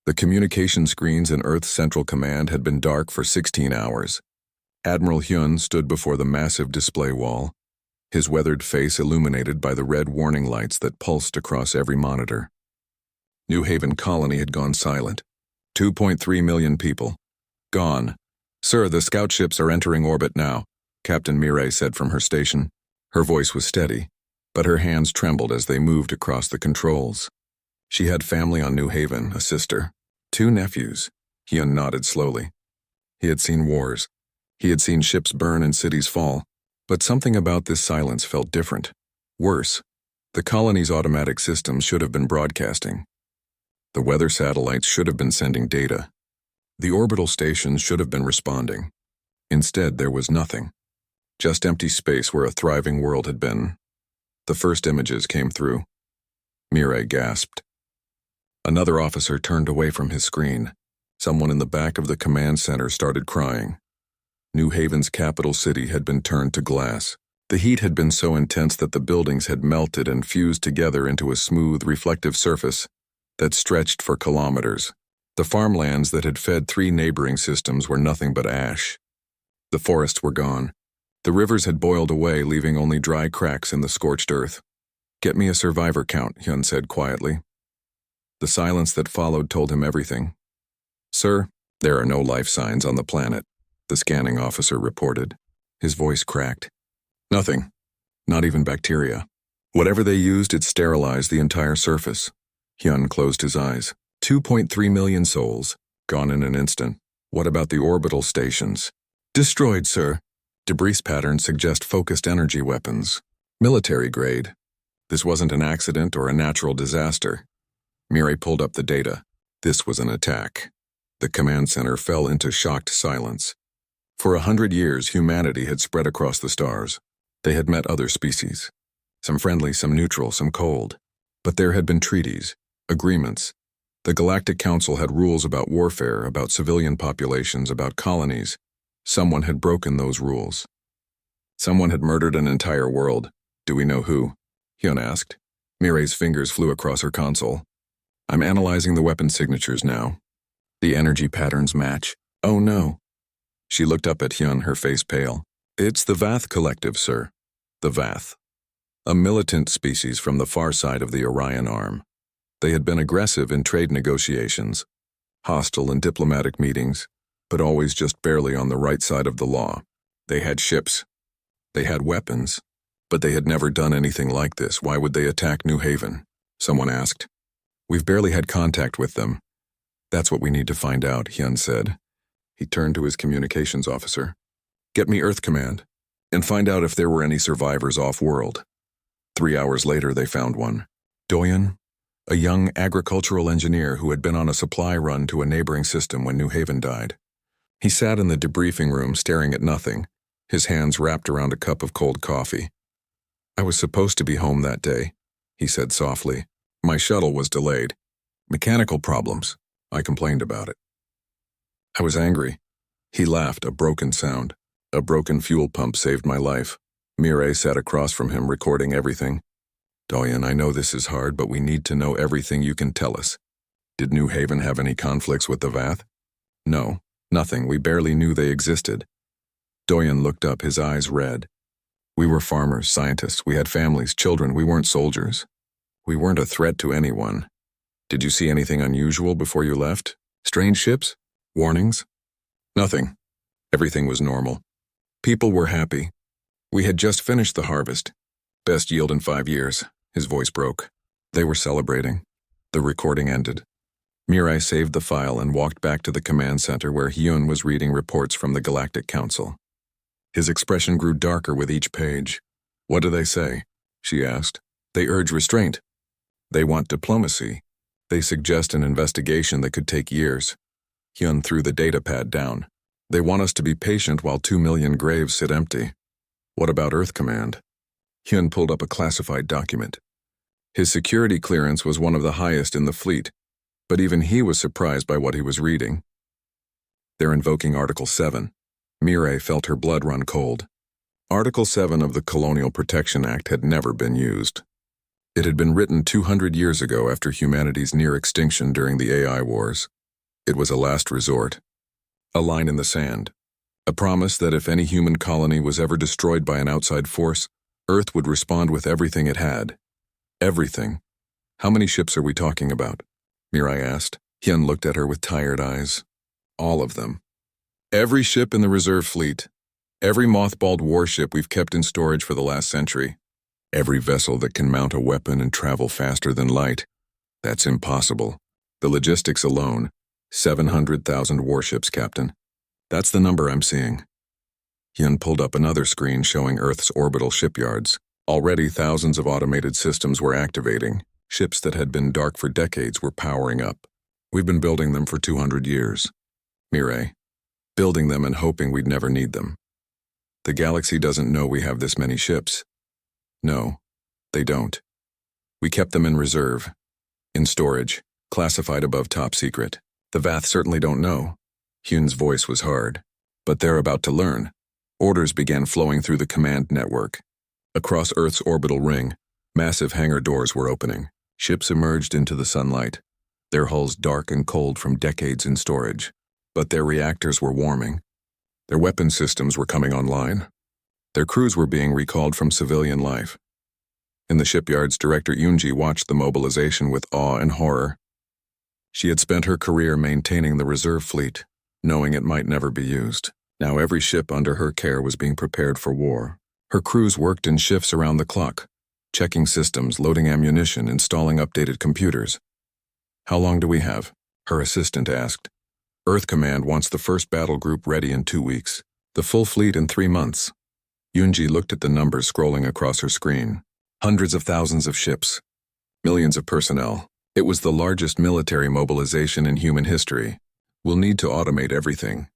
The communication screens in Earth's Central Command had been dark for 16 hours. Admiral Hyun stood before the massive display wall, his weathered face illuminated by the red warning lights that pulsed across every monitor. New Haven Colony had gone silent. 2.3 million people. Gone. "Sir, the scout ships are entering orbit now," Captain Mireille said from her station. Her voice was steady, but her hands trembled as they moved across the controls. She had family on New Haven, a sister, 2 nephews. Hyun nodded slowly. He had seen wars. He had seen ships burn and cities fall. But something about this silence felt different. Worse, the colony's automatic systems should have been broadcasting. The weather satellites should have been sending data. The orbital stations should have been responding. Instead, there was nothing. Just empty space where a thriving world had been. The first images came through. Mireille gasped. Another officer turned away from his screen. Someone in the back of the command center started crying. New Haven's capital city had been turned to glass. The heat had been so intense that the buildings had melted and fused together into a smooth, reflective surface that stretched for kilometers. The farmlands that had fed 3 neighboring systems were nothing but ash. The forests were gone. The rivers had boiled away, leaving only dry cracks in the scorched earth. "Get me a survivor count," Hyun said quietly. The silence that followed told him everything. "Sir, there are no life signs on the planet," the scanning officer reported. His voice cracked. "Nothing. Not even bacteria. Whatever they used, it sterilized the entire surface." Hyun closed his eyes. 2.3 million souls, gone in an instant. What about the orbital stations? "Destroyed, sir. Debris patterns suggest focused energy weapons. Military grade. This wasn't an accident or a natural disaster." Mireille pulled up the data. This was an attack. The command center fell into shocked silence. For 100 years, humanity had spread across the stars. They had met other species. Some friendly, some neutral, some cold. But there had been treaties, agreements. The Galactic Council had rules about warfare, about civilian populations, about colonies. Someone had broken those rules. Someone had murdered an entire world. "Do we know who?" Hyun asked. Mireille's fingers flew across her console. "I'm analyzing the weapon signatures now. The energy patterns match." "Oh no." She looked up at Hyun, her face pale. "It's the Vath Collective, sir." The Vath. A militant species from the far side of the Orion Arm. They had been aggressive in trade negotiations, hostile in diplomatic meetings, but always just barely on the right side of the law. They had ships. They had weapons. But they had never done anything like this. Why would they attack New Haven? Someone asked. "We've barely had contact with them." "That's what we need to find out," Hyun said. He turned to his communications officer. "Get me Earth Command, and find out if there were any survivors off-world." 3 hours later, they found one. Doyen, a young agricultural engineer who had been on a supply run to a neighboring system when New Haven died. He sat in the debriefing room staring at nothing, his hands wrapped around a cup of cold coffee. "I was supposed to be home that day," he said softly. "My shuttle was delayed. Mechanical problems. I complained about it. I was angry." He laughed, a broken sound. "A broken fuel pump saved my life." Mireille sat across from him, recording everything. "Doyen, I know this is hard, but we need to know everything you can tell us. Did New Haven have any conflicts with the Vath?" "No, nothing. We barely knew they existed." Doyen looked up, his eyes red. "We were farmers, scientists. We had families, children. We weren't soldiers. We weren't a threat to anyone. Did you see anything unusual before you left? Strange ships? Warnings?" "Nothing. Everything was normal. People were happy. We had just finished the harvest. Best yield in 5 years." His voice broke. They were celebrating. The recording ended. Mireille saved the file and walked back to the command center where Hyun was reading reports from the Galactic Council. His expression grew darker with each page. "What do they say?" she asked. "They urge restraint. They want diplomacy. They suggest an investigation that could take years." Hyun threw the datapad down. "They want us to be patient while 2 million graves sit empty." "What about Earth Command?" Hyun pulled up a classified document. His security clearance was one of the highest in the fleet, but even he was surprised by what he was reading. "They're invoking Article 7. Mireille felt her blood run cold. Article 7 of the Colonial Protection Act had never been used. It had been written 200 years ago after humanity's near extinction during the AI wars. It was a last resort. A line in the sand. A promise that if any human colony was ever destroyed by an outside force, Earth would respond with everything it had. Everything. How many ships are we talking about? Mirai asked. Hyun looked at her with tired eyes. All of them. Every ship in the reserve fleet. Every mothballed warship we've kept in storage for the last century. Every vessel that can mount a weapon and travel faster than light. That's impossible. The logistics alone. 700,000 warships, Captain. That's the number I'm seeing. Hyun pulled up another screen showing Earth's orbital shipyards. Already thousands of automated systems were activating. Ships that had been dark for decades were powering up. We've been building them for 200 years. Mirai. Building them and hoping we'd never need them. The galaxy doesn't know we have this many ships. No, they don't. We kept them in reserve. In storage. Classified above top secret. The Vath certainly don't know. Hyun's voice was hard. But they're about to learn. Orders began flowing through the command network. Across Earth's orbital ring, massive hangar doors were opening. Ships emerged into the sunlight, their hulls dark and cold from decades in storage. But their reactors were warming. Their weapon systems were coming online. Their crews were being recalled from civilian life. In the shipyards, Director Yoonji watched the mobilization with awe and horror. She had spent her career maintaining the reserve fleet, knowing it might never be used. Now every ship under her care was being prepared for war. Her crews worked in shifts around the clock, checking systems, loading ammunition, installing updated computers. How long do we have? Her assistant asked. Earth Command wants the first battle group ready in 2 weeks. The full fleet in 3 months. Yoonji looked at the numbers scrolling across her screen. Hundreds of thousands of ships. Millions of personnel. It was the largest military mobilization in human history. We'll need to automate everything.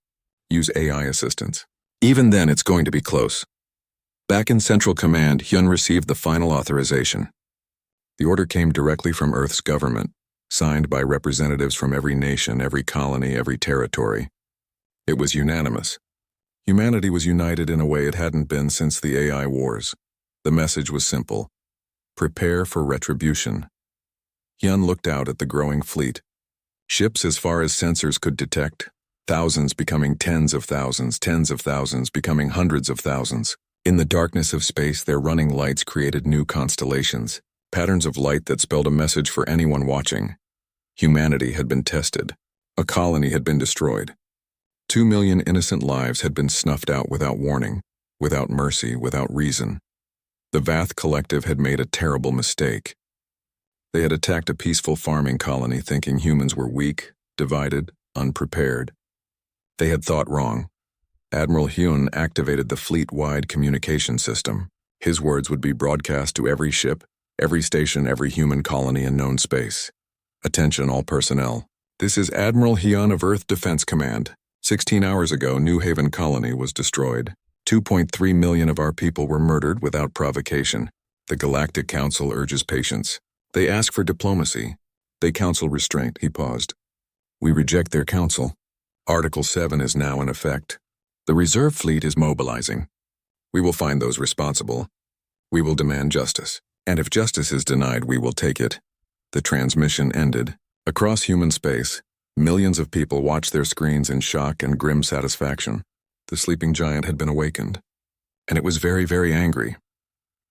Use AI assistance. Even then, it's going to be close. Back in Central Command, Hyun received the final authorization. The order came directly from Earth's government, signed by representatives from every nation, every colony, every territory. It was unanimous. Humanity was united in a way it hadn't been since the AI wars. The message was simple. Prepare for retribution. Hyun looked out at the growing fleet. Ships as far as sensors could detect, thousands becoming tens of thousands becoming hundreds of thousands. In the darkness of space, their running lights created new constellations, patterns of light that spelled a message for anyone watching. Humanity had been tested. A colony had been destroyed. 2 million innocent lives had been snuffed out without warning, without mercy, without reason. The Vath Collective had made a terrible mistake. They had attacked a peaceful farming colony thinking humans were weak, divided, unprepared. They had thought wrong. Admiral Hyun activated the fleet-wide communication system. His words would be broadcast to every ship, every station, every human colony in known space. Attention all personnel. This is Admiral Hyun of Earth Defense Command. 16 hours ago, New Haven Colony was destroyed. 2.3 million of our people were murdered without provocation. The Galactic Council urges patience. They ask for diplomacy. They counsel restraint. He paused. We reject their counsel. Article 7 is now in effect. The reserve fleet is mobilizing. We will find those responsible. We will demand justice. And if justice is denied, we will take it. The transmission ended. Across human space, millions of people watched their screens in shock and grim satisfaction. The sleeping giant had been awakened. And it was very, very angry.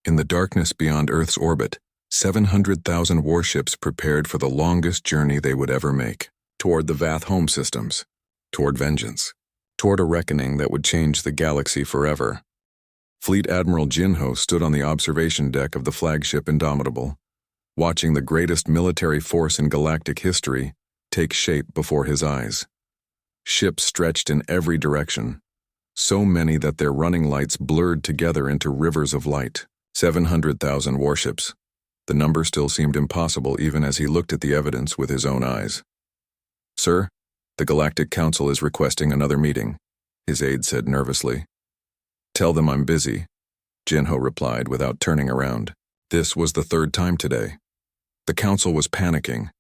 In the darkness beyond Earth's orbit, 700,000 warships prepared for the longest journey they would ever make. Toward the Vath home systems. Toward vengeance. Toward a reckoning that would change the galaxy forever. Fleet Admiral Jinho stood on the observation deck of the flagship Indomitable, watching the greatest military force in galactic history take shape before his eyes. Ships stretched in every direction, so many that their running lights blurred together into rivers of light. 700,000 warships. The number still seemed impossible even as he looked at the evidence with his own eyes. Sir, the Galactic Council is requesting another meeting, his aide said nervously. Tell them I'm busy, Jinho replied without turning around. This was the 3rd time today. The council was panicking.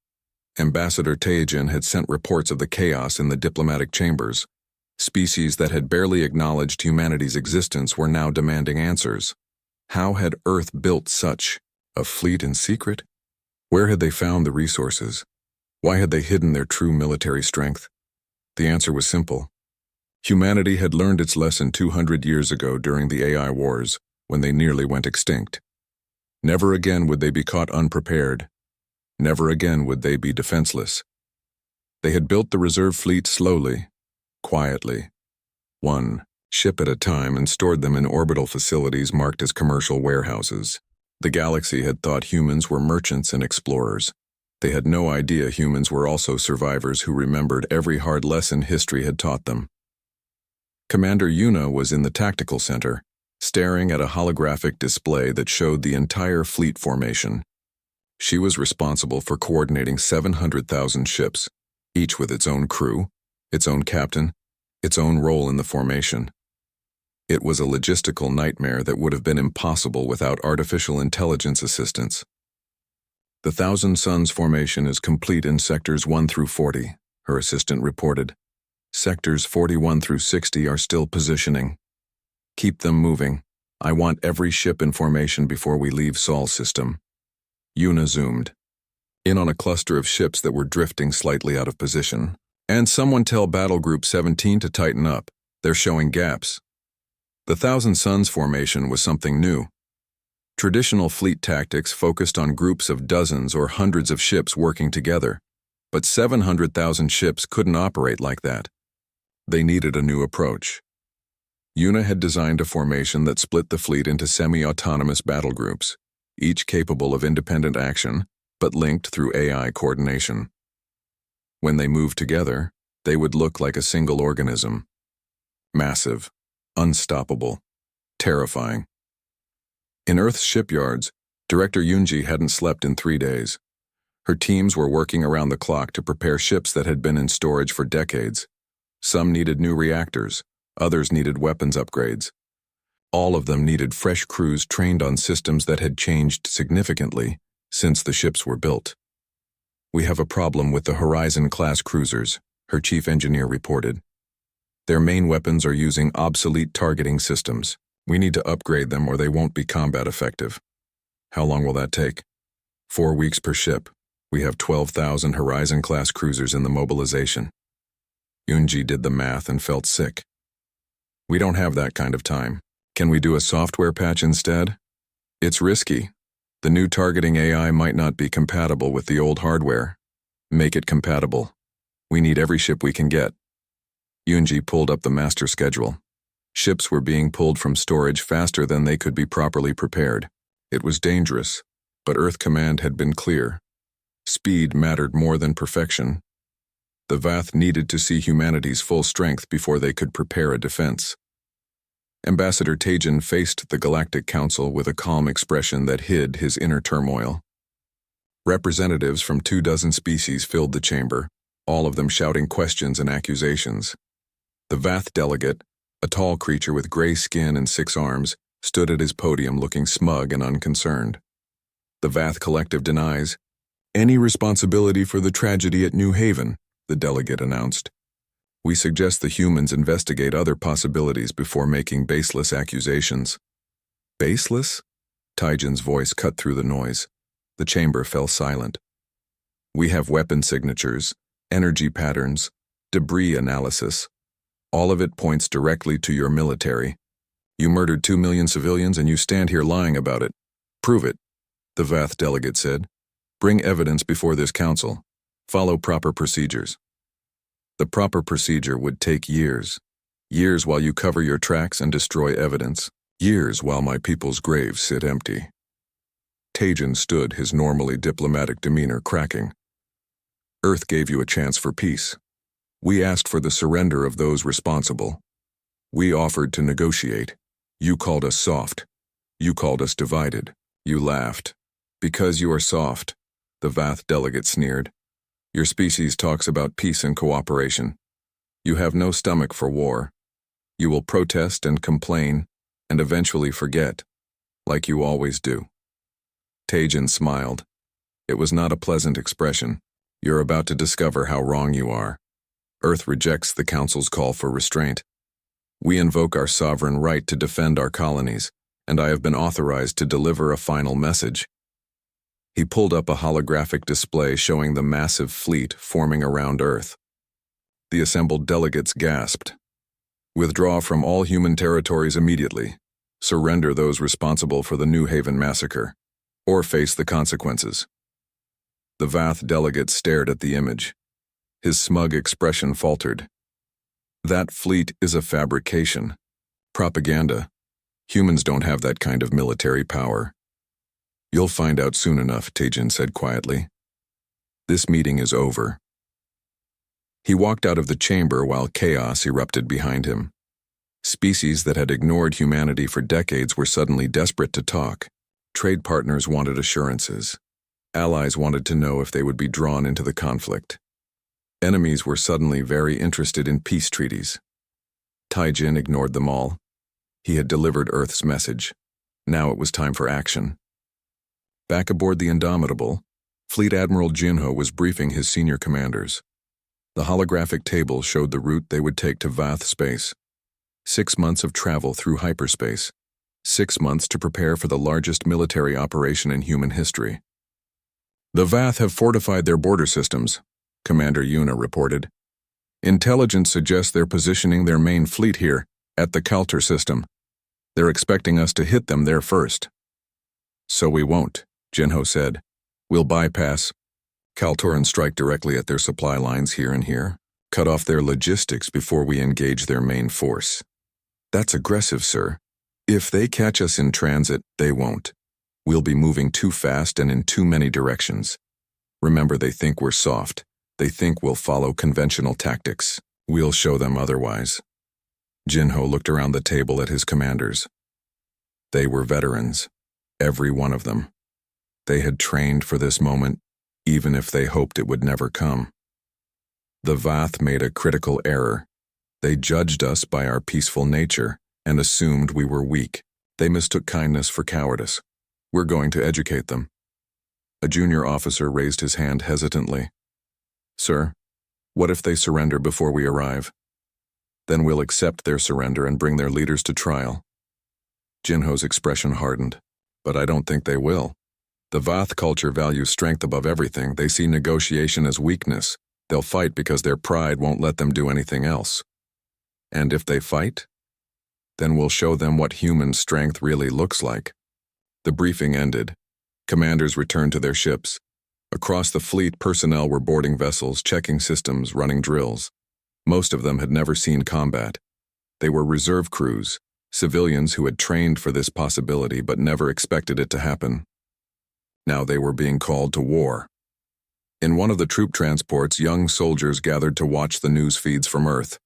Ambassador Taejin had sent reports of the chaos in the diplomatic chambers. Species that had barely acknowledged humanity's existence were now demanding answers. How had Earth built such A fleet in secret? Where had they found the resources? Why had they hidden their true military strength? The answer was simple. Humanity had learned its lesson 200 years ago during the AI wars, when they nearly went extinct. Never again would they be caught unprepared. Never again would they be defenseless. They had built the reserve fleet slowly, quietly, one ship at a time, and stored them in orbital facilities marked as commercial warehouses. The galaxy had thought humans were merchants and explorers. They had no idea humans were also survivors who remembered every hard lesson history had taught them. Commander Yuna was in the tactical center, staring at a holographic display that showed the entire fleet formation. She was responsible for coordinating 700,000 ships, each with its own crew, its own captain, its own role in the formation. It was a logistical nightmare that would have been impossible without artificial intelligence assistance. The Thousand Suns formation is complete in sectors 1 through 40, her assistant reported. Sectors 41 through 60 are still positioning. Keep them moving. I want every ship in formation before we leave Sol's system. Yuna zoomed in on a cluster of ships that were drifting slightly out of position. And someone tell Battle Group 17 to tighten up. They're showing gaps. The Thousand Suns formation was something new. Traditional fleet tactics focused on groups of dozens or hundreds of ships working together, but 700,000 ships couldn't operate like that. They needed a new approach. Yuna had designed a formation that split the fleet into semi-autonomous battle groups, each capable of independent action, but linked through AI coordination. When they moved together, they would look like a single organism. Massive, unstoppable, terrifying. In Earth's shipyards, Director Yunji hadn't slept in 3 days. Her teams were working around the clock to prepare ships that had been in storage for decades. Some needed new reactors, others needed weapons upgrades. All of them needed fresh crews trained on systems that had changed significantly since the ships were built. We have a problem with the Horizon-class cruisers, her chief engineer reported. Their main weapons are using obsolete targeting systems. We need to upgrade them or they won't be combat effective. How long will that take? 4 weeks per ship. We have 12,000 Horizon-class cruisers in the mobilization. Yunji did the math and felt sick. We don't have that kind of time. Can we do a software patch instead? It's risky. The new targeting AI might not be compatible with the old hardware. Make it compatible. We need every ship we can get. Yunji pulled up the master schedule. Ships were being pulled from storage faster than they could be properly prepared. It was dangerous, but Earth Command had been clear. Speed mattered more than perfection. The Vath needed to see humanity's full strength before they could prepare a defense. Ambassador Tajin faced the Galactic Council with a calm expression that hid his inner turmoil. Representatives from 24 species filled the chamber, all of them shouting questions and accusations. The Vath delegate, a tall creature with gray skin and 6 arms, stood at his podium looking smug and unconcerned. The Vath Collective denies any responsibility for the tragedy at New Haven, the delegate announced. We suggest the humans investigate other possibilities before making baseless accusations. Baseless? Taijin's voice cut through the noise. The chamber fell silent. We have weapon signatures, energy patterns, debris analysis. All of it points directly to your military. You murdered 2 million civilians and you stand here lying about it. Prove it, the Vath delegate said. Bring evidence before this council. Follow proper procedures. The proper procedure would take years. Years while you cover your tracks and destroy evidence. Years while my people's graves sit empty. Tajin stood, his normally diplomatic demeanor cracking. Earth gave you a chance for peace. We asked for the surrender of those responsible. We offered to negotiate. You called us soft. You called us divided. You laughed. Because you are soft, the Vath delegate sneered. Your species talks about peace and cooperation. You have no stomach for war. You will protest and complain, and eventually forget, like you always do. Tajin smiled. It was not a pleasant expression. You're about to discover how wrong you are. Earth rejects the Council's call for restraint. We invoke our sovereign right to defend our colonies, and I have been authorized to deliver a final message. He pulled up a holographic display showing the massive fleet forming around Earth. The assembled delegates gasped. Withdraw from all human territories immediately. Surrender those responsible for the New Haven massacre, or face the consequences. The Vath delegate stared at the image. His smug expression faltered. That fleet is a fabrication. Propaganda. Humans don't have that kind of military power. You'll find out soon enough, Tajin said quietly. This meeting is over. He walked out of the chamber while chaos erupted behind him. Species that had ignored humanity for decades were suddenly desperate to talk. Trade partners wanted assurances. Allies wanted to know if they would be drawn into the conflict. Enemies were suddenly very interested in peace treaties. Taijin ignored them all. He had delivered Earth's message. Now it was time for action. Back aboard the Indomitable, Fleet Admiral Jinho was briefing his senior commanders. The holographic table showed the route they would take to Vath space. 6 months of travel through hyperspace. 6 months to prepare for the largest military operation in human history. The Vath have fortified their border systems, Commander Yuna reported. Intelligence suggests they're positioning their main fleet here, at the Kalter system. They're expecting us to hit them there first. So we won't, Jinho said. We'll bypass Kaltor and strike directly at their supply lines here and here, cut off their logistics before we engage their main force. That's aggressive, sir. If they catch us in transit, they won't. We'll be moving too fast and in too many directions. Remember, they think we're soft. They think we'll follow conventional tactics. We'll show them otherwise. Jinho looked around the table at his commanders. They were veterans, every one of them. They had trained for this moment, even if they hoped it would never come. The Vath made a critical error. They judged us by our peaceful nature and assumed we were weak. They mistook kindness for cowardice. We're going to educate them. A junior officer raised his hand hesitantly. Sir, what if they surrender before we arrive? Then we'll accept their surrender and bring their leaders to trial. Jinho's expression hardened. But I don't think they will. The Vath culture values strength above everything. They see negotiation as weakness. They'll fight because their pride won't let them do anything else. And if they fight, then we'll show them what human strength really looks like. The briefing ended. Commanders returned to their ships. Across the fleet, personnel were boarding vessels, checking systems, running drills. Most of them had never seen combat. They were reserve crews, civilians who had trained for this possibility but never expected it to happen. Now they were being called to war. In one of the troop transports, young soldiers gathered to watch the news feeds from Earth.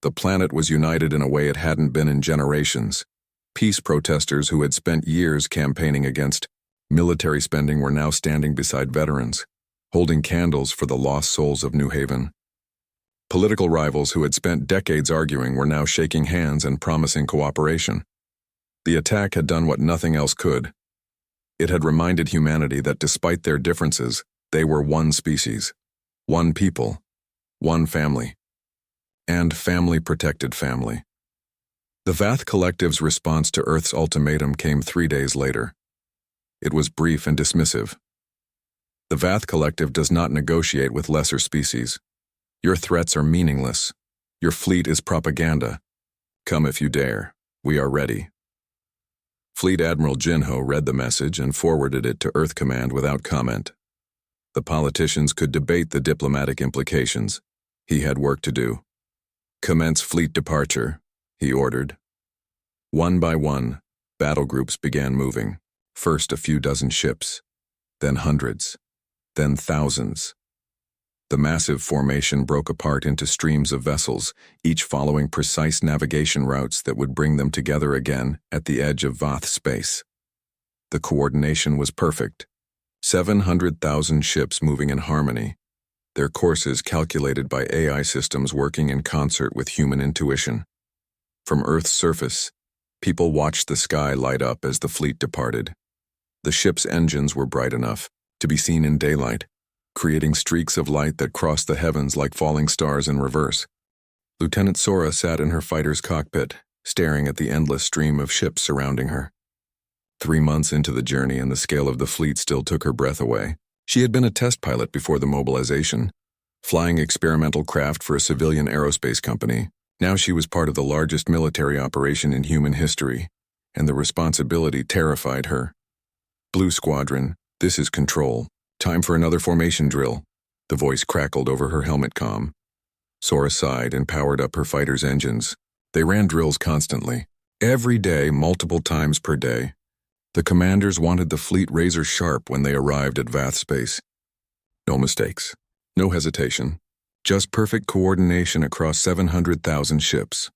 The planet was united in a way it hadn't been in generations. Peace protesters who had spent years campaigning against military spending were now standing beside veterans, holding candles for the lost souls of New Haven. Political rivals who had spent decades arguing were now shaking hands and promising cooperation. The attack had done what nothing else could. It had reminded humanity that despite their differences, they were one species, one people, one family. And family protected family. The Vath Collective's response to Earth's ultimatum came 3 days later. It was brief and dismissive. The Vath Collective does not negotiate with lesser species. Your threats are meaningless. Your fleet is propaganda. Come if you dare. We are ready. Fleet Admiral Jinho read the message and forwarded it to Earth Command without comment. The politicians could debate the diplomatic implications. He had work to do. Commence fleet departure, he ordered. One by one, battle groups began moving. First a few dozen ships, then hundreds, then thousands. The massive formation broke apart into streams of vessels, each following precise navigation routes that would bring them together again at the edge of Vath space. The coordination was perfect. 700,000 ships moving in harmony, their courses calculated by AI systems working in concert with human intuition. From Earth's surface, people watched the sky light up as the fleet departed. The ship's engines were bright enough to be seen in daylight, creating streaks of light that crossed the heavens like falling stars in reverse. Lieutenant Sora sat in her fighter's cockpit, staring at the endless stream of ships surrounding her. 3 months into the journey and the scale of the fleet still took her breath away. She had been a test pilot before the mobilization, flying experimental craft for a civilian aerospace company. Now she was part of the largest military operation in human history, and the responsibility terrified her. Blue Squadron, this is Control. Time for another formation drill. The voice crackled over her helmet comm. Sora sighed and powered up her fighter's engines. They ran drills constantly. Every day, multiple times per day. The commanders wanted the fleet razor sharp when they arrived at Vath space. No mistakes. No hesitation. Just perfect coordination across 700,000 ships.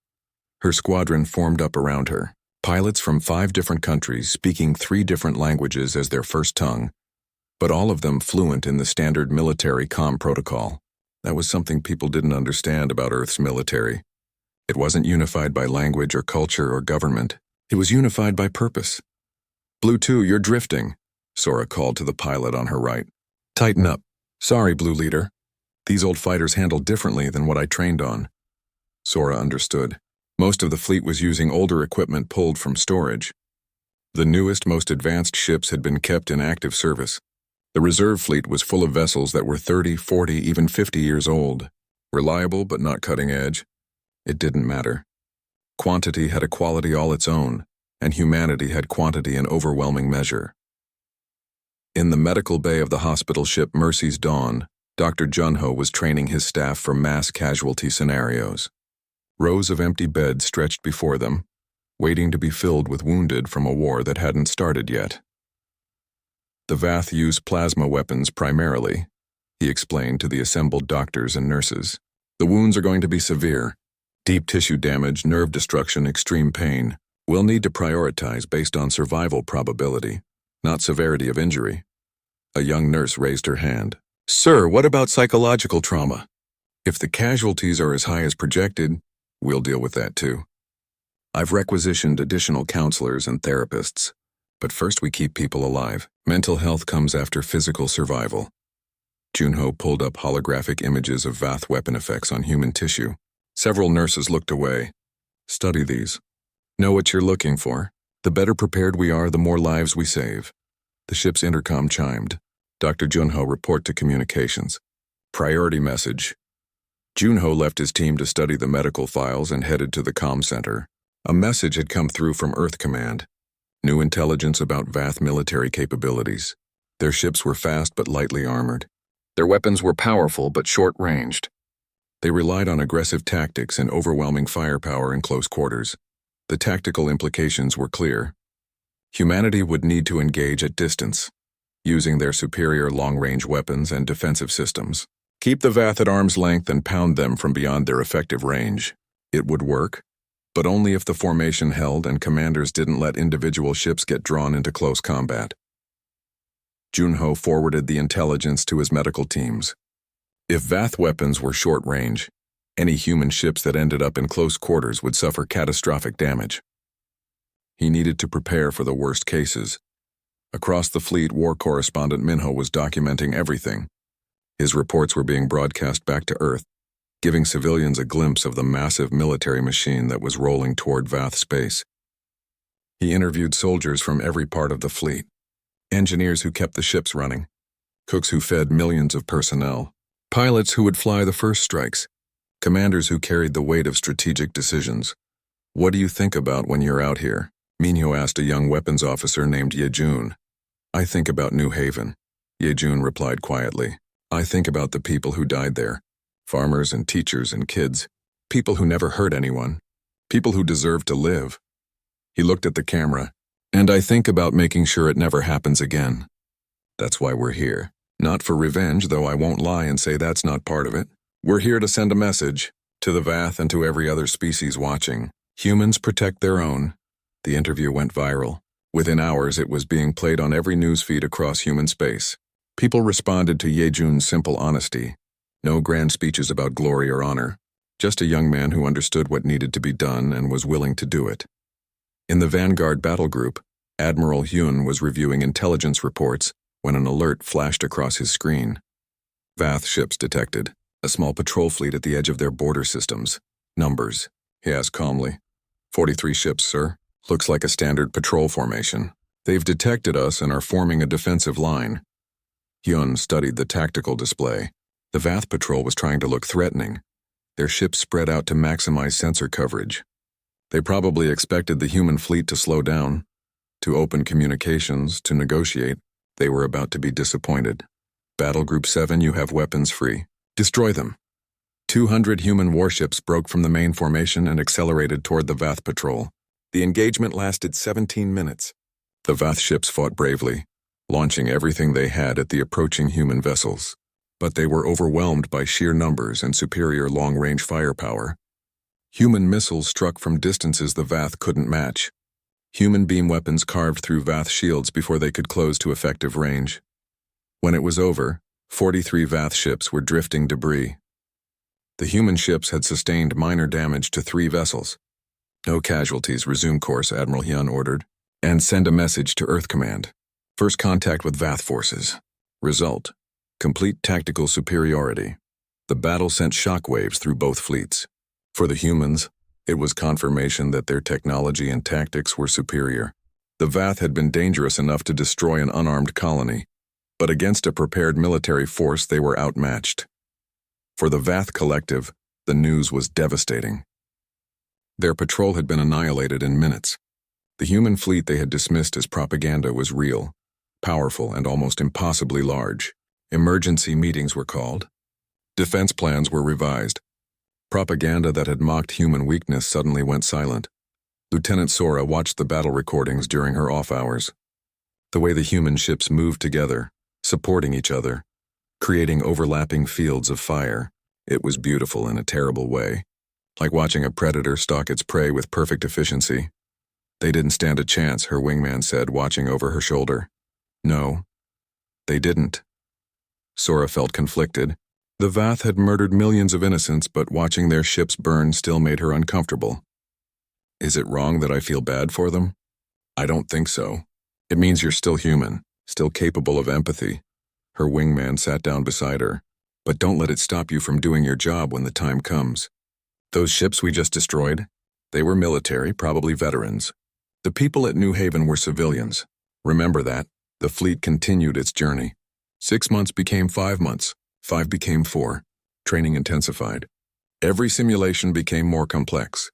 Her squadron formed up around her. Pilots from 5 different countries speaking 3 different languages as their first tongue, but all of them fluent in the standard military comm protocol. That was something people didn't understand about Earth's military. It wasn't unified by language or culture or government. It was unified by purpose. Blue 2, you're drifting, Sora called to the pilot on her right. Tighten up. Sorry, Blue Leader. These old fighters handle differently than what I trained on. Sora understood. Most of the fleet was using older equipment pulled from storage. The newest, most advanced ships had been kept in active service. The reserve fleet was full of vessels that were 30, 40, even 50 years old. Reliable but not cutting edge. It didn't matter. Quantity had a quality all its own, and humanity had quantity in overwhelming measure. In the medical bay of the hospital ship Mercy's Dawn, Dr. Junho was training his staff for mass casualty scenarios. Rows of empty beds stretched before them, waiting to be filled with wounded from a war that hadn't started yet. The Vath use plasma weapons primarily, he explained to the assembled doctors and nurses. The wounds are going to be severe. Deep tissue damage, nerve destruction, extreme pain. We'll need to prioritize based on survival probability, not severity of injury. A young nurse raised her hand. Sir, what about psychological trauma? If the casualties are as high as projected, we'll deal with that too. I've requisitioned additional counselors and therapists, but first we keep people alive. Mental health comes after physical survival. Junho pulled up holographic images of Vath weapon effects on human tissue. Several nurses looked away. Study these. Know what you're looking for. The better prepared we are, the more lives we save. The ship's intercom chimed. Dr. Junho, report to communications. Priority message. Junho left his team to study the medical files and headed to the comm center. A message had come through from Earth Command. New intelligence about Vath military capabilities. Their ships were fast but lightly armored. Their weapons were powerful but short-ranged. They relied on aggressive tactics and overwhelming firepower in close quarters. The tactical implications were clear. Humanity would need to engage at distance, using their superior long-range weapons and defensive systems. Keep the Vath at arm's length and pound them from beyond their effective range. It would work, but only if the formation held and commanders didn't let individual ships get drawn into close combat. Junho forwarded the intelligence to his medical teams. If Vath weapons were short-range, any human ships that ended up in close quarters would suffer catastrophic damage. He needed to prepare for the worst cases. Across the fleet, war correspondent Minho was documenting everything. His reports were being broadcast back to Earth, giving civilians a glimpse of the massive military machine that was rolling toward Vath space. He interviewed soldiers from every part of the fleet, engineers who kept the ships running, cooks who fed millions of personnel, pilots who would fly the first strikes, commanders who carried the weight of strategic decisions. What do you think about when you're out here? Minho asked a young weapons officer named Yejun. I think about New Haven. Yejun replied quietly. I think about the people who died there. Farmers and teachers and kids. People who never hurt anyone. People who deserve to live. He looked at the camera. And I think about making sure it never happens again. That's why we're here. Not for revenge, though I won't lie and say that's not part of it. We're here to send a message to the Vath and to every other species watching. Humans protect their own. The interview went viral. Within hours, it was being played on every newsfeed across human space. People responded to Yejun's simple honesty. No grand speeches about glory or honor. Just a young man who understood what needed to be done and was willing to do it. In the Vanguard battle group, Admiral Hyun was reviewing intelligence reports when an alert flashed across his screen. Vath ships detected. A small patrol fleet at the edge of their border systems. Numbers, he asked calmly. 43 ships, sir. Looks like a standard patrol formation. They've detected us and are forming a defensive line. Hyun studied the tactical display. The Vath patrol was trying to look threatening. Their ships spread out to maximize sensor coverage. They probably expected the human fleet to slow down, to open communications, to negotiate. They were about to be disappointed. Battle Group 7, you have weapons free. Destroy them. 200 human warships broke from the main formation and accelerated toward the Vath patrol. The engagement lasted 17 minutes. The Vath ships fought bravely, launching everything they had at the approaching human vessels. But they were overwhelmed by sheer numbers and superior long-range firepower. Human missiles struck from distances the Vath couldn't match. Human beam weapons carved through Vath shields before they could close to effective range. When it was over, 43 Vath ships were drifting debris. The human ships had sustained minor damage to 3 vessels. No casualties, resume course, Admiral Hyun ordered, and send a message to Earth Command. First contact with Vath forces. Result: complete tactical superiority. The battle sent shockwaves through both fleets. For the humans, it was confirmation that their technology and tactics were superior. The Vath had been dangerous enough to destroy an unarmed colony, but against a prepared military force they were outmatched. For the Vath collective, the news was devastating. Their patrol had been annihilated in minutes. The human fleet they had dismissed as propaganda was real, powerful, and almost impossibly large. Emergency meetings were called. Defense plans were revised. Propaganda that had mocked human weakness suddenly went silent. Lieutenant Sora watched the battle recordings during her off hours. The way the human ships moved together, supporting each other, creating overlapping fields of fire, it was beautiful in a terrible way. Like watching a predator stalk its prey with perfect efficiency. They didn't stand a chance, her wingman said, watching over her shoulder. No, they didn't. Sora felt conflicted. The Vath had murdered millions of innocents, but watching their ships burn still made her uncomfortable. Is it wrong that I feel bad for them? I don't think so. It means you're still human, still capable of empathy. Her wingman sat down beside her. But don't let it stop you from doing your job when the time comes. Those ships we just destroyed, they were military, probably veterans. The people at New Haven were civilians. Remember that. The fleet continued its journey. 6 months became 5 months. 5 became 4. Training intensified. Every simulation became more complex.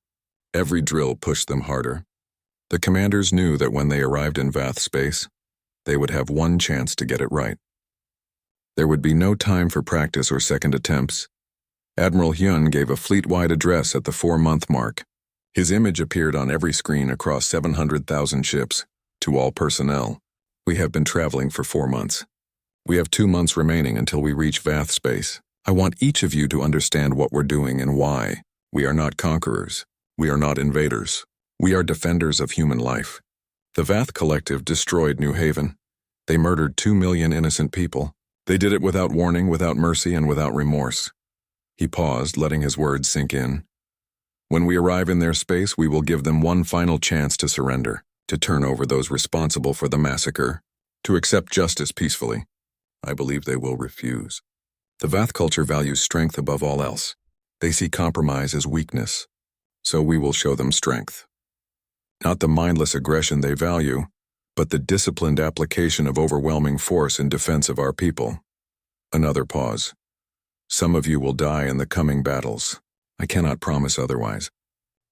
Every drill pushed them harder. The commanders knew that when they arrived in Vath space, they would have one chance to get it right. There would be no time for practice or second attempts. Admiral Hyun gave a fleet-wide address at the 4-month mark. His image appeared on every screen across 700,000 ships. To all personnel, we have been traveling for 4 months. We have 2 months remaining until we reach Vath space. I want each of you to understand what we're doing and why. We are not conquerors. We are not invaders. We are defenders of human life. The Vath Collective destroyed New Haven. They murdered 2 million innocent people. They did it without warning, without mercy, and without remorse. He paused, letting his words sink in. When we arrive in their space, we will give them one final chance to surrender, to turn over those responsible for the massacre, to accept justice peacefully. I believe they will refuse. The Vath culture values strength above all else. They see compromise as weakness. So we will show them strength. Not the mindless aggression they value, but the disciplined application of overwhelming force in defense of our people. Another pause. Some of you will die in the coming battles. I cannot promise otherwise.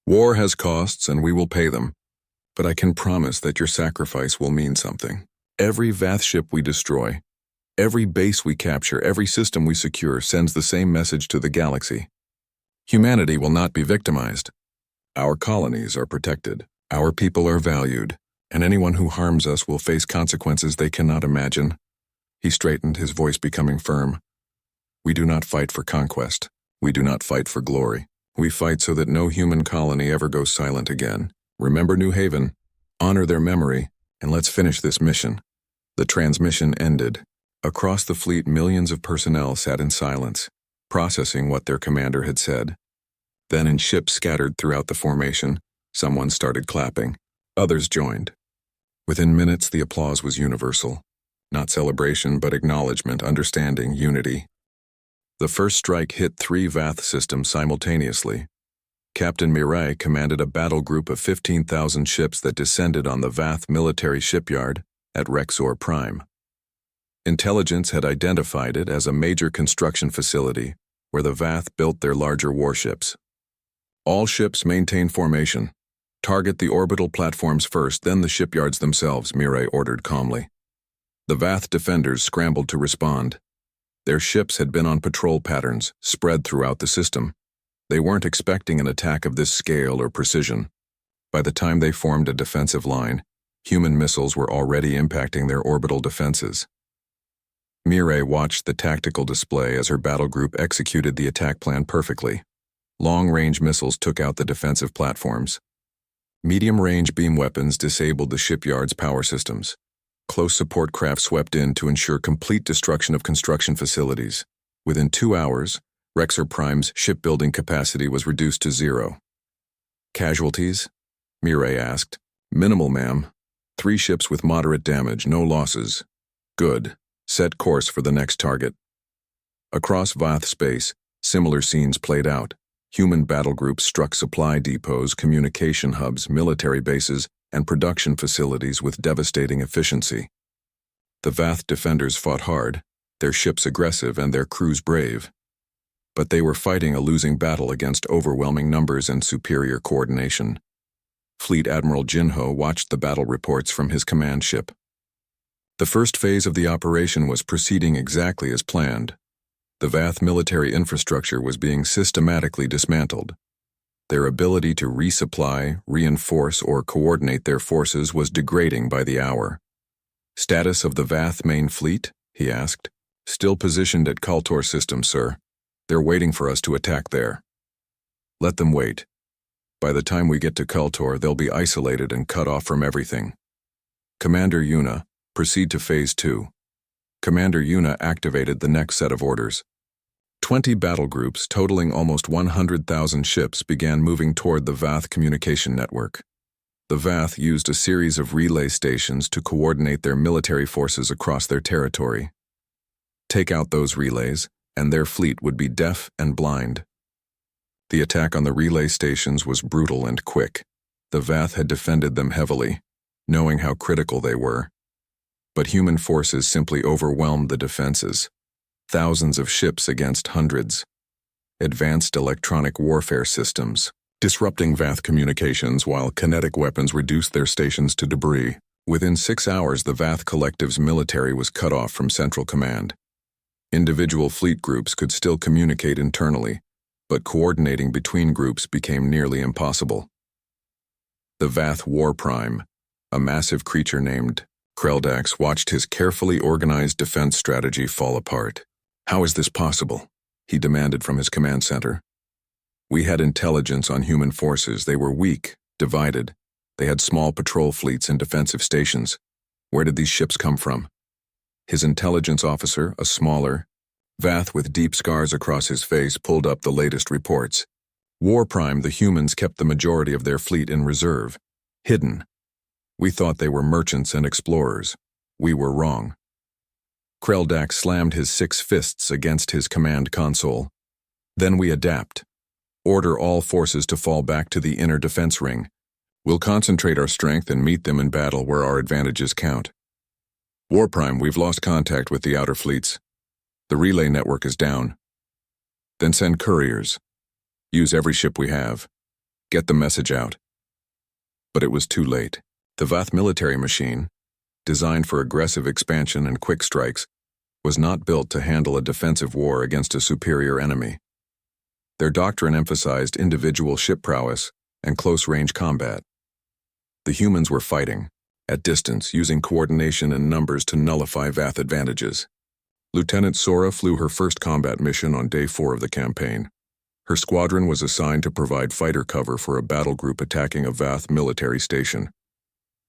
War has costs and we will pay them, but I can promise that your sacrifice will mean something. Every Vath ship we destroy, every base we capture, every system we secure sends the same message to the galaxy. Humanity will not be victimized. Our colonies are protected. Our people are valued, and anyone who harms us will face consequences they cannot imagine. He straightened, his voice becoming firm. We do not fight for conquest. We do not fight for glory. We fight so that no human colony ever goes silent again. Remember New Haven, honor their memory, and let's finish this mission. The transmission ended. Across the fleet, millions of personnel sat in silence, processing what their commander had said. Then in ships scattered throughout the formation, someone started clapping. Others joined. Within minutes, the applause was universal. Not celebration, but acknowledgement, understanding, unity. The first strike hit 3 Vath systems simultaneously. Captain Mirai commanded a battle group of 15,000 ships that descended on the Vath military shipyard at Rexor Prime. Intelligence had identified it as a major construction facility where the Vath built their larger warships. All ships maintain formation. Target the orbital platforms first, then the shipyards themselves, Mirai ordered calmly. The Vath defenders scrambled to respond. Their ships had been on patrol patterns, spread throughout the system. They weren't expecting an attack of this scale or precision. By the time they formed a defensive line, human missiles were already impacting their orbital defenses. Mirai watched the tactical display as her battle group executed the attack plan perfectly. Long-range missiles took out the defensive platforms. Medium-range beam weapons disabled the shipyard's power systems. Close support craft swept in to ensure complete destruction of construction facilities. Within 2 hours, Rexor Prime's shipbuilding capacity was reduced to 0. Casualties? Mirai asked. Minimal, ma'am. 3 ships with moderate damage, no losses. Good. Set course for the next target. Across Vath space, similar scenes played out. Human battle groups struck supply depots, communication hubs, military bases, and production facilities with devastating efficiency. The Vath defenders fought hard, their ships aggressive and their crews brave. But they were fighting a losing battle against overwhelming numbers and superior coordination. Fleet Admiral Jinho watched the battle reports from his command ship. The first phase of the operation was proceeding exactly as planned. The Vath military infrastructure was being systematically dismantled. Their ability to resupply, reinforce, or coordinate their forces was degrading by the hour. Status of the Vath main fleet? He asked. Still positioned at Kultor system, sir. They're waiting for us to attack there. Let them wait. By the time we get to Kultor, they'll be isolated and cut off from everything. Commander Yuna, proceed to Phase 2. Commander Yuna activated the next set of orders. 20 battle groups totaling almost 100,000 ships began moving toward the Vath communication network. The Vath used a series of relay stations to coordinate their military forces across their territory. Take out those relays, and their fleet would be deaf and blind. The attack on the relay stations was brutal and quick. The Vath had defended them heavily, knowing how critical they were. But human forces simply overwhelmed the defenses. Thousands of ships against hundreds. Advanced electronic warfare systems, disrupting Vath communications while kinetic weapons reduced their stations to debris. Within 6 hours, the Vath collective's military was cut off from central command. Individual fleet groups could still communicate internally, but coordinating between groups became nearly impossible. The Vath War Prime, a massive creature named Kreldax, watched his carefully organized defense strategy fall apart. How is this possible? He demanded from his command center. We had intelligence on human forces. They were weak, divided. They had small patrol fleets and defensive stations. Where did these ships come from? His intelligence officer, a smaller Vath with deep scars across his face, pulled up the latest reports. War Prime, the humans kept the majority of their fleet in reserve, hidden. We thought they were merchants and explorers. We were wrong. Kreldax slammed his 6 fists against his command console. Then we adapt. Order all forces to fall back to the inner defense ring. We'll concentrate our strength and meet them in battle where our advantages count. War Prime, we've lost contact with the outer fleets. The relay network is down. Then send couriers. Use every ship we have. Get the message out. But it was too late. The Vath military machine, designed for aggressive expansion and quick strikes, was not built to handle a defensive war against a superior enemy. Their doctrine emphasized individual ship prowess and close-range combat. The humans were fighting, at distance, using coordination and numbers to nullify Vath advantages. Lieutenant Sora flew her first combat mission on day 4 of the campaign. Her squadron was assigned to provide fighter cover for a battle group attacking a Vath military station.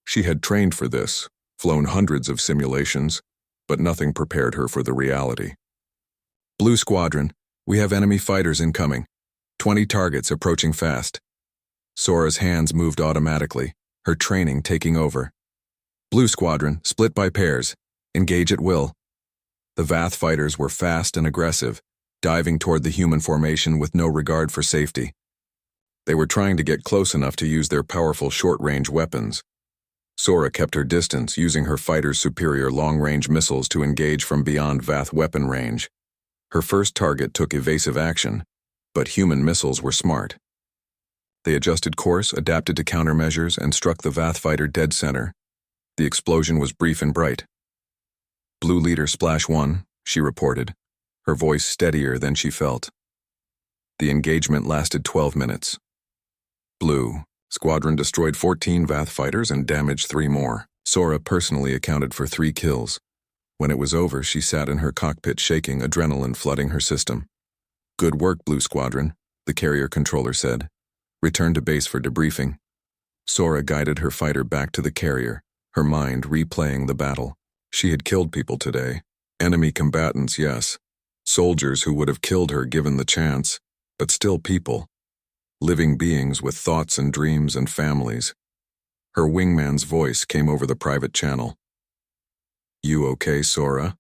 She had trained for this, flown hundreds of simulations, but nothing prepared her for the reality. Blue Squadron, we have enemy fighters incoming. 20 targets approaching fast. Sora's hands moved automatically, her training taking over. Blue Squadron, split by pairs. Engage at will. The Vath fighters were fast and aggressive, diving toward the human formation with no regard for safety. They were trying to get close enough to use their powerful short-range weapons. Sora kept her distance, using her fighter's superior long-range missiles to engage from beyond Vath weapon range. Her first target took evasive action, but human missiles were smart. They adjusted course, adapted to countermeasures, and struck the Vath fighter dead center. The explosion was brief and bright. "Blue leader Splash 1, she reported, her voice steadier than she felt. The engagement lasted 12 minutes. Blue. Squadron destroyed 14 Vath fighters and damaged 3 more. Sora personally accounted for 3 kills. When it was over, she sat in her cockpit shaking, adrenaline flooding her system. "Good work, Blue Squadron," the carrier controller said. "Return to base for debriefing." Sora guided her fighter back to the carrier, her mind replaying the battle. She had killed people today. Enemy combatants, yes. Soldiers who would have killed her given the chance, but still people. Living beings with thoughts and dreams and families. Her wingman's voice came over the private channel. "You okay, Sora?"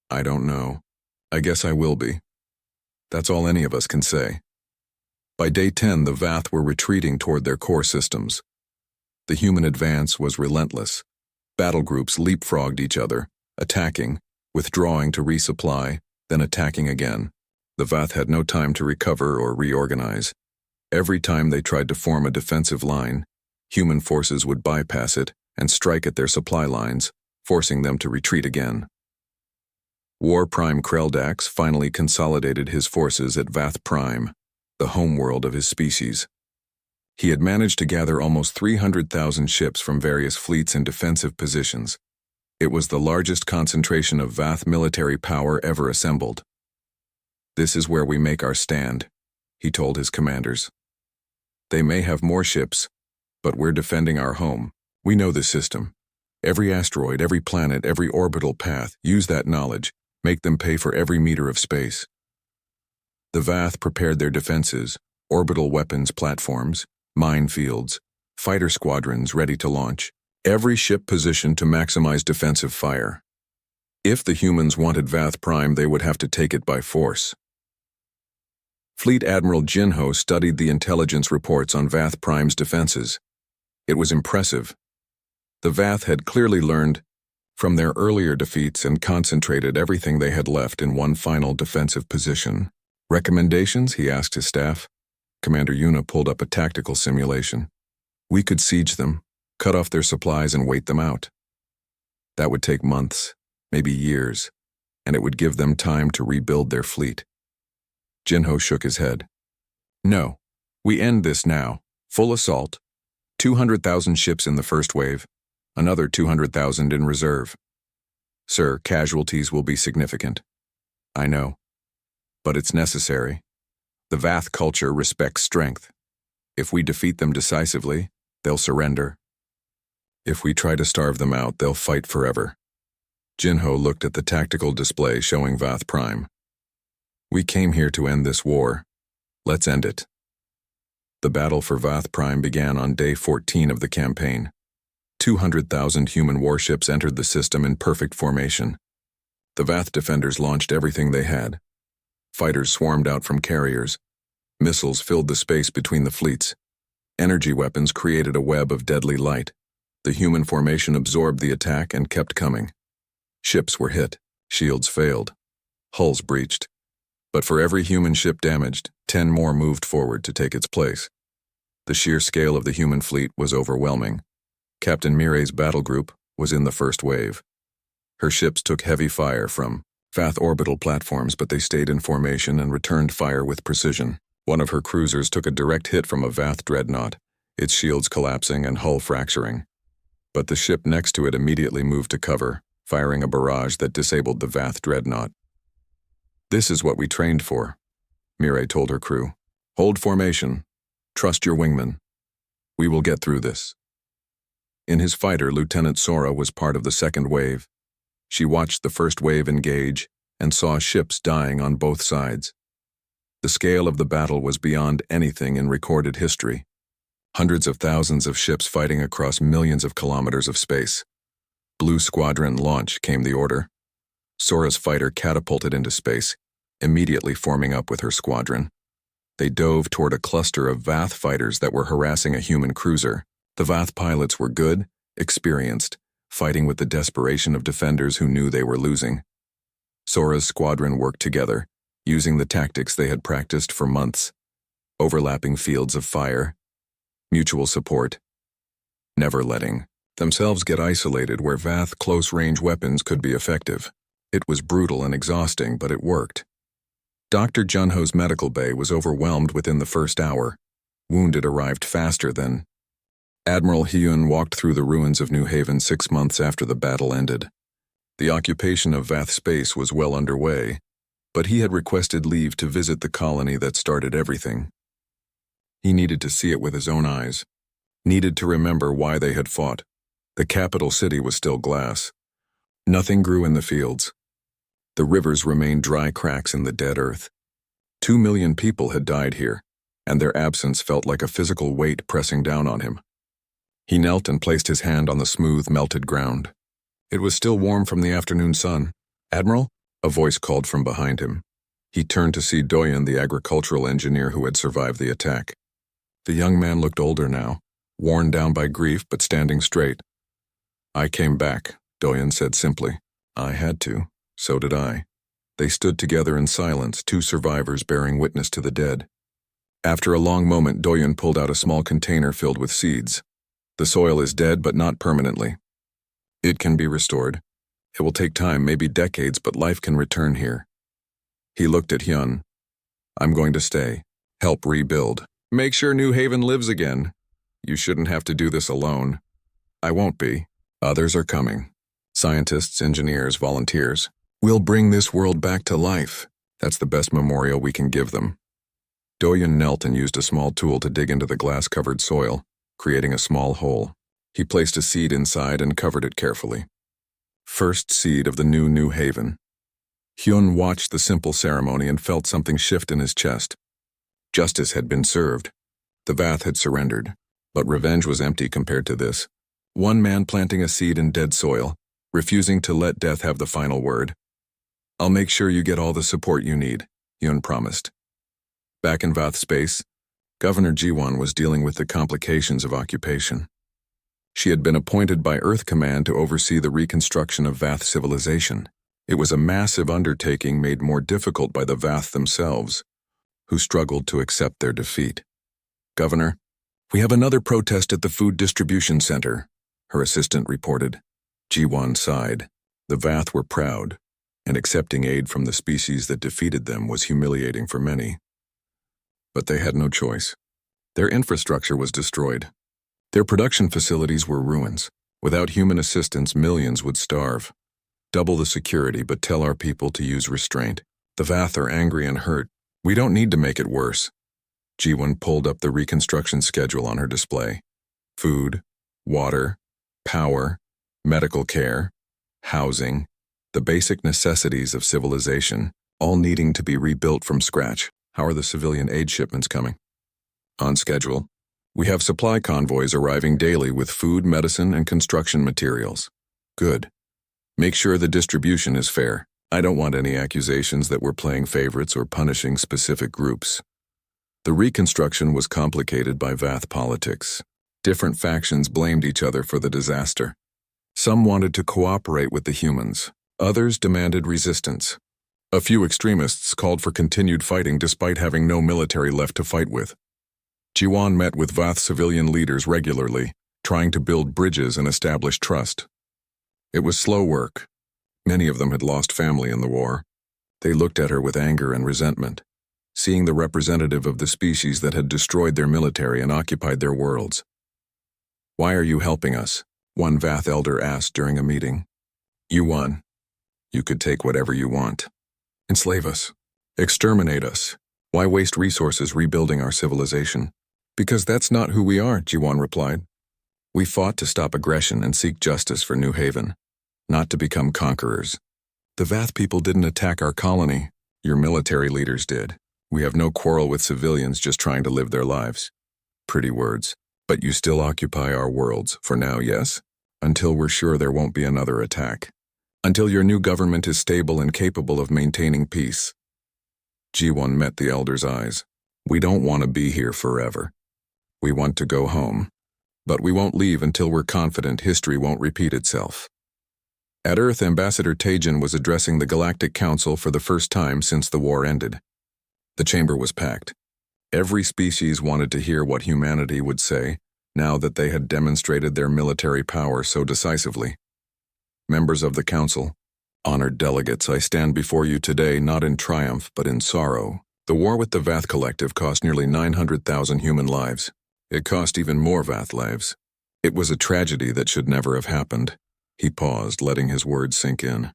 "I don't know. I guess I will be." That's all any of us can say. By day 10, the Vath were retreating toward their core systems. The human advance was relentless. Battle groups leapfrogged each other, attacking, withdrawing to resupply, then attacking again. The Vath had no time to recover or reorganize. Every time they tried to form a defensive line, human forces would bypass it and strike at their supply lines, forcing them to retreat again. War Prime Kreldax finally consolidated his forces at Vath Prime, the homeworld of his species. He had managed to gather almost 300,000 ships from various fleets in defensive positions. It was the largest concentration of Vath military power ever assembled. "This is where we make our stand," he told his commanders. "They may have more ships, but we're defending our home. We know the system. Every asteroid, every planet, every orbital path, use that knowledge, make them pay for every meter of space." The Vath prepared their defenses, orbital weapons platforms, minefields, fighter squadrons ready to launch, every ship positioned to maximize defensive fire. If the humans wanted Vath Prime, they would have to take it by force. Fleet Admiral Jinho studied the intelligence reports on Vath Prime's defenses. It was impressive. The Vath had clearly learned from their earlier defeats and concentrated everything they had left in one final defensive position. "Recommendations?" he asked his staff. Commander Yuna pulled up a tactical simulation. "We could siege them, cut off their supplies and wait them out. That would take months, maybe years, and it would give them time to rebuild their fleet." Jinho shook his head. "No, we end this now. Full assault. 200,000 ships in the first wave, another 200,000 in reserve. Sir, casualties will be significant. I know. But it's necessary. The Vath culture respects strength. If we defeat them decisively, they'll surrender. If we try to starve them out, they'll fight forever." Jinho looked at the tactical display showing Vath Prime. "We came here to end this war. Let's end it." The battle for Vath Prime began on day 14 of the campaign. 200,000 human warships entered the system in perfect formation. The Vath defenders launched everything they had. Fighters swarmed out from carriers. Missiles filled the space between the fleets. Energy weapons created a web of deadly light. The human formation absorbed the attack and kept coming. Ships were hit. Shields failed. Hulls breached. But for every human ship damaged, 10 more moved forward to take its place. The sheer scale of the human fleet was overwhelming. Captain Mirai's battle group was in the first wave. Her ships took heavy fire from Vath orbital platforms, but they stayed in formation and returned fire with precision. One of her cruisers took a direct hit from a Vath dreadnought, its shields collapsing and hull fracturing. But the ship next to it immediately moved to cover, firing a barrage that disabled the Vath dreadnought. "This is what we trained for," Mirai told her crew. "Hold formation. Trust your wingmen. We will get through this." In his fighter, Lieutenant Sora was part of the second wave. She watched the first wave engage and saw ships dying on both sides. The scale of the battle was beyond anything in recorded history. Hundreds of thousands of ships fighting across millions of kilometers of space. "Blue Squadron, launch," came the order. Sora's fighter catapulted into space, immediately forming up with her squadron. They dove toward a cluster of Vath fighters that were harassing a human cruiser. The Vath pilots were good, experienced, fighting with the desperation of defenders who knew they were losing. Sora's squadron worked together, using the tactics they had practiced for months. Overlapping fields of fire, mutual support, never letting themselves get isolated where Vath close-range weapons could be effective. It was brutal and exhausting, but it worked. Dr. Junho's medical bay was overwhelmed within the first hour. Wounded arrived faster than. Admiral Hyun walked through the ruins of New Haven 6 months after the battle ended. The occupation of Vath space was well underway, but he had requested leave to visit the colony that started everything. He needed to see it with his own eyes, needed to remember why they had fought. The capital city was still glass. Nothing grew in the fields. The rivers remained dry cracks in the dead earth. 2 million people had died here, and their absence felt like a physical weight pressing down on him. He knelt and placed his hand on the smooth, melted ground. It was still warm from the afternoon sun. "Admiral?" a voice called from behind him. He turned to see Doyen, the agricultural engineer who had survived the attack. The young man looked older now, worn down by grief but standing straight. "I came back," Doyen said simply. "I had to. So did I." They stood together in silence, 2 survivors bearing witness to the dead. After a long moment, Doyen pulled out a small container filled with seeds. "The soil is dead, but not permanently. It can be restored. It will take time, maybe decades, but life can return here." He looked at Hyun. "I'm going to stay. Help rebuild. Make sure New Haven lives again. You shouldn't have to do this alone." "I won't be. Others are coming. Scientists, engineers, volunteers. We'll bring this world back to life. That's the best memorial we can give them." Doyen knelt and used a small tool to dig into the glass-covered soil, creating a small hole. He placed a seed inside and covered it carefully. First seed of the New Haven. Hyun watched the simple ceremony and felt something shift in his chest. Justice had been served. The Vath had surrendered, but revenge was empty compared to this. One man planting a seed in dead soil, refusing to let death have the final word. "I'll make sure you get all the support you need," Hyun promised. Back in Vath space, Governor Jiwon was dealing with the complications of occupation. She had been appointed by Earth Command to oversee the reconstruction of Vath civilization. It was a massive undertaking made more difficult by the Vath themselves, who struggled to accept their defeat. "Governor, we have another protest at the food distribution center," her assistant reported. Jiwon sighed. The Vath were proud, and accepting aid from the species that defeated them was humiliating for many. But they had no choice. Their infrastructure was destroyed. Their production facilities were ruins. Without human assistance, millions would starve. "Double the security, but tell our people to use restraint. The Vath are angry and hurt. We don't need to make it worse." Jiwon pulled up the reconstruction schedule on her display. Food, water, power, medical care, housing, the basic necessities of civilization, all needing to be rebuilt from scratch. "How are the civilian aid shipments coming?" "On schedule. We have supply convoys arriving daily with food, medicine, and construction materials." "Good. Make sure the distribution is fair. I don't want any accusations that we're playing favorites or punishing specific groups." The reconstruction was complicated by Vath politics. Different factions blamed each other for the disaster. Some wanted to cooperate with the humans. Others demanded resistance. A few extremists called for continued fighting despite having no military left to fight with. Jiwon met with Vath civilian leaders regularly, trying to build bridges and establish trust. It was slow work. Many of them had lost family in the war. They looked at her with anger and resentment, seeing the representative of the species that had destroyed their military and occupied their worlds. "Why are you helping us?" one Vath elder asked during a meeting. "You won. You could take whatever you want. Enslave us. Exterminate us. Why waste resources rebuilding our civilization?" "Because that's not who we are," Jiwon replied. "We fought to stop aggression and seek justice for New Haven, not to become conquerors. The Vath people didn't attack our colony. Your military leaders did. We have no quarrel with civilians just trying to live their lives." Pretty words. "But you still occupy our worlds, for now, yes? Until we're sure there won't be another attack. Until your new government is stable and capable of maintaining peace." Jiwon met the elder's eyes. We don't want to be here forever. We want to go home. But we won't leave until we're confident history won't repeat itself. At Earth, Ambassador Tejan was addressing the Galactic Council for the first time since the war ended. The chamber was packed. Every species wanted to hear what humanity would say, now that they had demonstrated their military power so decisively. Members of the Council, honored delegates, I stand before you today not in triumph but in sorrow. The war with the Vath Collective cost nearly 900,000 human lives. It cost even more Vath lives. It was a tragedy that should never have happened. He paused, letting his words sink in.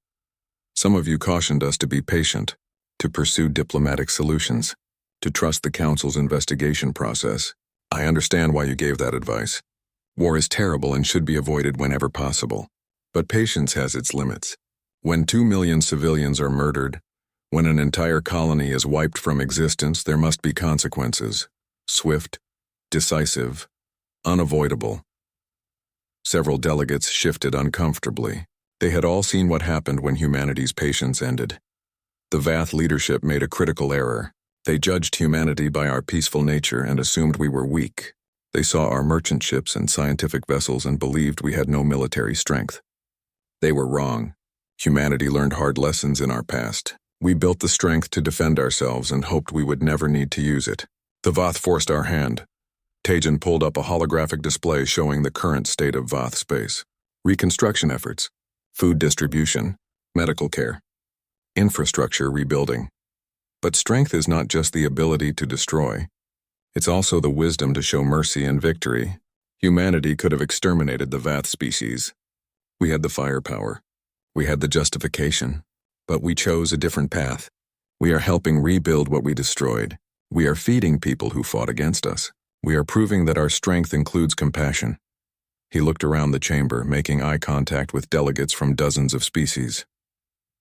Some of you cautioned us to be patient, to pursue diplomatic solutions, to trust the Council's investigation process. I understand why you gave that advice. War is terrible and should be avoided whenever possible. But patience has its limits. When 2 million civilians are murdered, when an entire colony is wiped from existence, there must be consequences. Swift, decisive, unavoidable. Several delegates shifted uncomfortably. They had all seen what happened when humanity's patience ended. The Vath leadership made a critical error. They judged humanity by our peaceful nature and assumed we were weak. They saw our merchant ships and scientific vessels and believed we had no military strength. They were wrong. Humanity learned hard lessons in our past. We built the strength to defend ourselves and hoped we would never need to use it. The Vath forced our hand. Tejan pulled up a holographic display showing the current state of Vath space. Reconstruction efforts, food distribution, medical care, infrastructure rebuilding. But strength is not just the ability to destroy. It's also the wisdom to show mercy and victory. Humanity could have exterminated the Vath species. We had the firepower. We had the justification. But we chose a different path. We are helping rebuild what we destroyed. We are feeding people who fought against us. We are proving that our strength includes compassion. He looked around the chamber, making eye contact with delegates from dozens of species.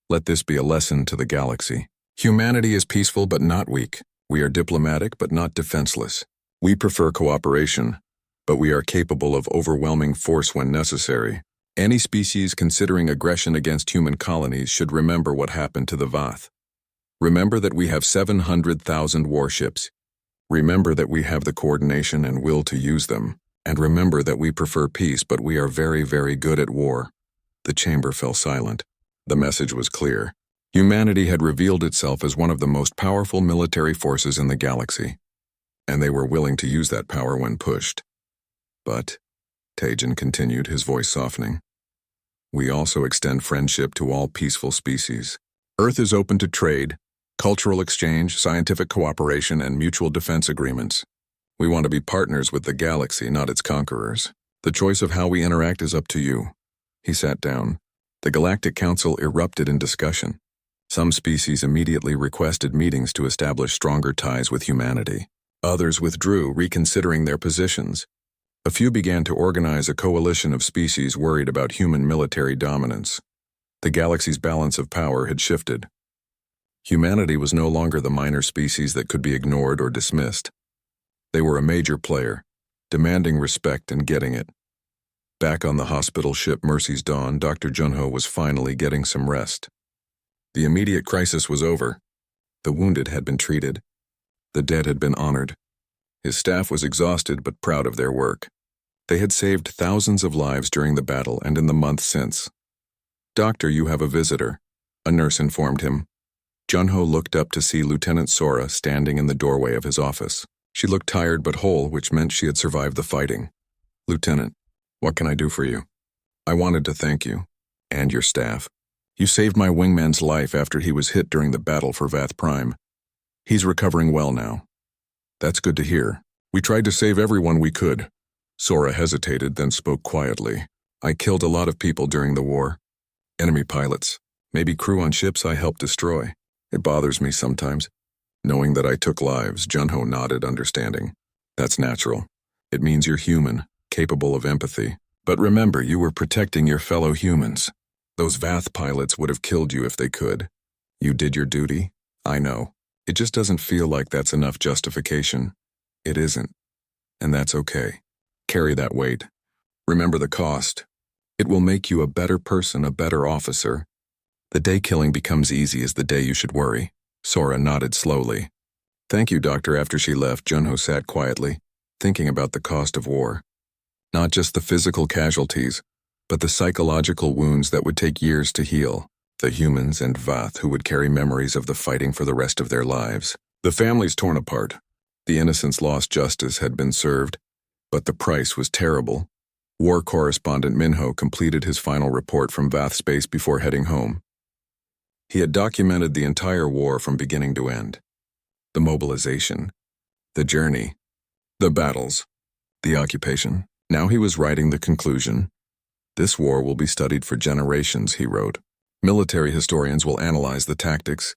Let this be a lesson to the galaxy. Humanity is peaceful but not weak. We are diplomatic but not defenseless. We prefer cooperation, but we are capable of overwhelming force when necessary. Any species considering aggression against human colonies should remember what happened to the Vath. Remember that we have 700,000 warships. Remember that we have the coordination and will to use them. And remember that we prefer peace, but we are very, very good at war. The chamber fell silent. The message was clear. Humanity had revealed itself as one of the most powerful military forces in the galaxy. And they were willing to use that power when pushed. But, Tejan continued, his voice softening, we also extend friendship to all peaceful species. Earth is open to trade, cultural exchange, scientific cooperation, and mutual defense agreements. We want to be partners with the galaxy, not its conquerors. The choice of how we interact is up to you. He sat down. The Galactic Council erupted in discussion. Some species immediately requested meetings to establish stronger ties with humanity. Others withdrew, reconsidering their positions. A few began to organize a coalition of species worried about human military dominance. The galaxy's balance of power had shifted. Humanity was no longer the minor species that could be ignored or dismissed. They were a major player, demanding respect and getting it. Back on the hospital ship Mercy's Dawn, Dr. Junho was finally getting some rest. The immediate crisis was over. The wounded had been treated. The dead had been honored. His staff was exhausted but proud of their work. They had saved thousands of lives during the battle and in the months since. "Doctor, you have a visitor," a nurse informed him. Junho looked up to see Lieutenant Sora standing in the doorway of his office. She looked tired but whole, which meant she had survived the fighting. "Lieutenant, what can I do for you?" "I wanted to thank you, and your staff. You saved my wingman's life after he was hit during the battle for Vath Prime. He's recovering well now." "That's good to hear. We tried to save everyone we could." Sora hesitated, then spoke quietly. "I killed a lot of people during the war. Enemy pilots, maybe crew on ships I helped destroy. It bothers me sometimes, knowing that I took lives." Junho nodded, understanding. "That's natural. It means you're human, capable of empathy. But remember, you were protecting your fellow humans. Those Vath pilots would have killed you if they could. You did your duty. I know. It just doesn't feel like that's enough justification. It isn't. And that's okay. Carry that weight. Remember the cost. It will make you a better person, a better officer. The day killing becomes easy is the day you should worry." Sora nodded slowly. Thank you, Doctor. After she left, Junho sat quietly, thinking about the cost of war. Not just the physical casualties, but the psychological wounds that would take years to heal. The humans and Vath who would carry memories of the fighting for the rest of their lives. The families torn apart. The innocents lost, justice had been served, but the price was terrible. War correspondent Minho completed his final report from Vath space before heading home. He had documented the entire war from beginning to end. The mobilization, the journey, the battles, the occupation. Now he was writing the conclusion. This war will be studied for generations, he wrote. Military historians will analyze the tactics,